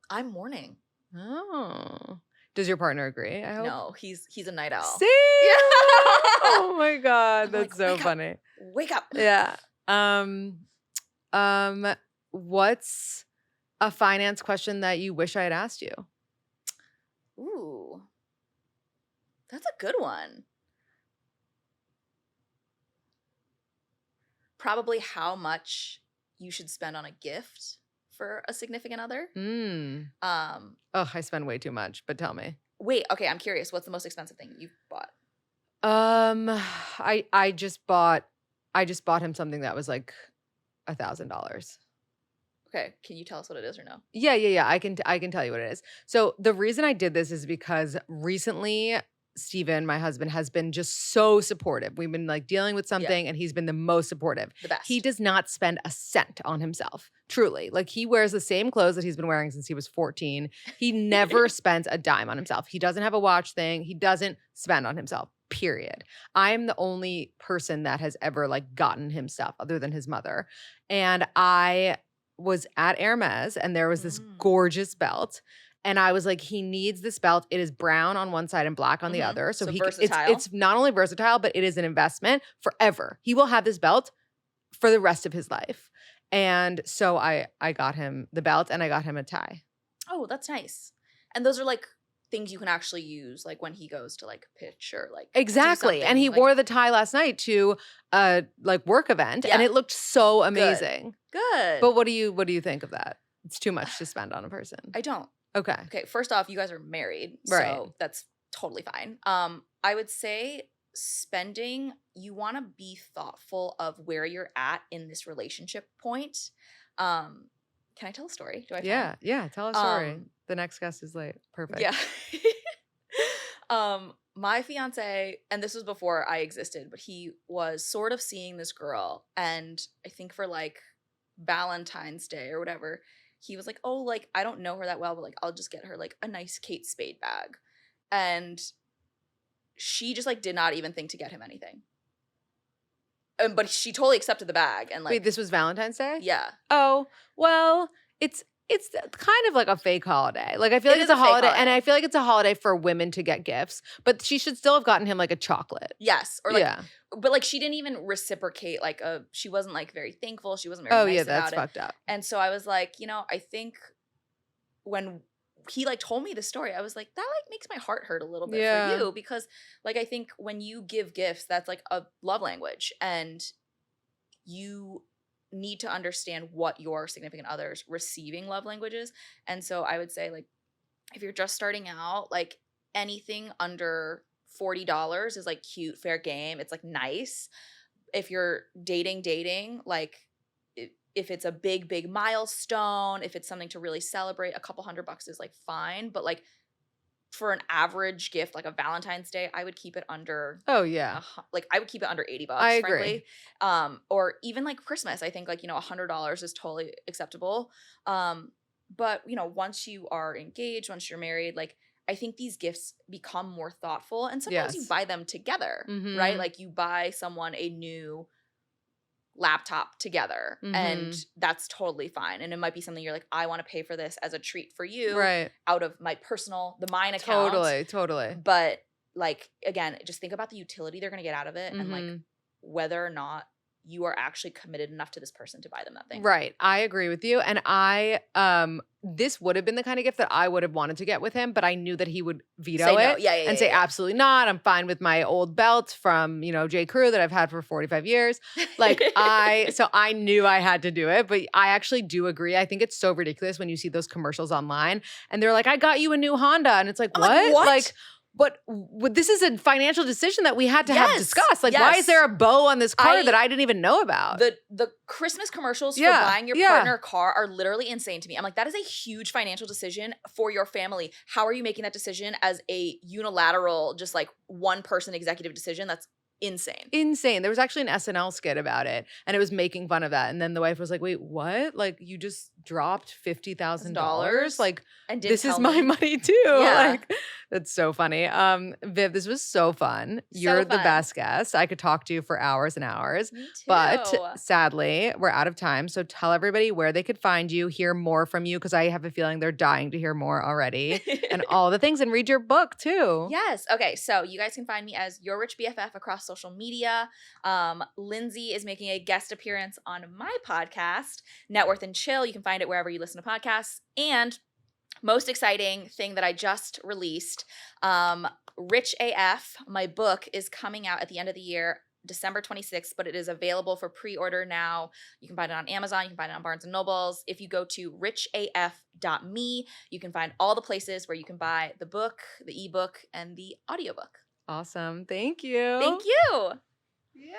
I'm morning. Oh. Does your partner agree, I hope? No, he's a night owl. See? Yeah. Oh my God. I'm That's like, so funny. Wake up. Yeah. What's a finance question that you wish I had asked you? Ooh. That's a good one. Probably how much you should spend on a gift for a significant other. I spend way too much, but tell me. Wait, okay, I'm curious. What's the most expensive thing you've bought? I just bought him something that was like $1,000. Okay, can you tell us what it is or no? Yeah. I can tell you what it is. So the reason I did this is because recently Steven, my husband, has been just so supportive. We've been like dealing with something and he's been the most supportive. The best. He does not spend a cent on himself. Truly. Like he wears the same clothes that he's been wearing since he was 14. He never spends a dime on himself. He doesn't have a watch thing. He doesn't spend on himself. Period. I am the only person that has ever like gotten him stuff other than his mother. And I was at Hermes and there was this gorgeous belt. And I was like, he needs this belt. It is brown on one side and black on the other. So it's not only versatile, but it is an investment forever. He will have this belt for the rest of his life. And so I got him the belt and I got him a tie. Oh, that's nice. And those are like things you can actually use like when he goes to like pitch or like exactly. And he wore the tie last night to a like work event and it looked so amazing. Good. But what do you think of that? It's too much to spend on a person. I don't. Okay. First off, you guys are married, so that's totally fine. I would say spending, you want to be thoughtful of where you're at in this relationship point. Um, can I tell a story? Do I have time? Yeah, yeah. Tell a story. Um, The next guest is late. yeah. Perfect. My fiance, and this was before I existed, but he was sort of seeing this girl, and I think for like Valentine's Day or whatever, he was like, "Oh, like I don't know her that well, but like I'll just get her like a nice Kate Spade bag." And she just like did not even think to get him anything. But she totally accepted the bag and Wait, like this was Valentine's Day? yeah. Oh, well, it's kind of like a fake holiday. Like I feel It like is it's a a fake holiday, and holiday. I feel like it's a holiday for women to get gifts, but she should still have gotten him like a chocolate. Yes, or like Yeah. but like she didn't even reciprocate like she wasn't like very thankful, she wasn't very Oh nice yeah, that's about it. fucked up. And so I was like, I think when he like told me the story, I was like, that like makes my heart hurt a little bit for Yeah. you because like I think when you give gifts, that's like a love language and you need to understand what your significant other's receiving love languages. And so I would say like if you're just starting out, like anything under $40 is like cute, fair game. It's like nice. If you're dating, like if it's a big milestone, if it's something to really celebrate, a couple $100 is like fine. But like for an average gift, like a Valentine's Day, I would keep it under Oh yeah. like I would keep it under $80, I agree. frankly. Or even like Christmas, I think like, $100 is totally acceptable. But once you are engaged, once you're married, like I think these gifts become more thoughtful and sometimes you Yes. buy them together, right? Mhm. Like you buy someone a new laptop together and Mhm. that's totally fine. And it might be something you're like, I want to pay for this as a treat for you Right. out of the mine account. Totally. But like again, just think about the utility they're going to get out of it and like Mhm. whether or not you are actually committed enough to this person to buy them that thing. Right. I agree with you. And this would have been the kind of gift that I would have wanted to get with him, but I knew that he would veto Say no. it Yeah, yeah, and yeah, say yeah. absolutely not. I'm fine with my old belt from, J. Crew that I've had for 45 years. Like so I knew I had to do it, but I actually do agree. I think it's so ridiculous when you see those commercials online and they're like, I got you a new Honda. And it's like, I'm what? like, what? Like, but this is a financial decision that we had to have Yes, discussed. Like, why is yes. there a bow on this car I- that I didn't even know about? The Christmas commercials for Yeah, buying your yeah. partner a car are literally insane to me. I'm like, that is a huge financial decision for your family. How are you making that decision as a unilateral, just like one person executive decision? That's insane. Insane. There was actually an SNL skit about it, and it was making fun of that. And then the wife was like, "Wait, what? Like, you just dropped $50,000? Like, And didn't this is tell my me. money too." Yeah. Like, that's so funny. Viv, this was so fun. You're the fun. best guest. I could talk to you for hours and hours. Me too. But sadly, we're out of time. So tell everybody where they could find you, hear more from you, because I have a feeling they're dying to hear more already, and all the things, and read your book too. Yes. Okay. So you guys can find me as Your Rich BFF across social media. Lindsey is making a guest appearance on my podcast, Net Worth and Chill. You can find it wherever you listen to podcasts. And most exciting thing that I just released, Rich AF, my book, is coming out at the end of the year, December 26th, but it is available for pre-order now. You can find it on Amazon. You can find it on Barnes & Nobles. If you go to richaf.me, you can find all the places where you can buy the book, the ebook, and the audiobook. Awesome. Thank you. Thank you. Yeah.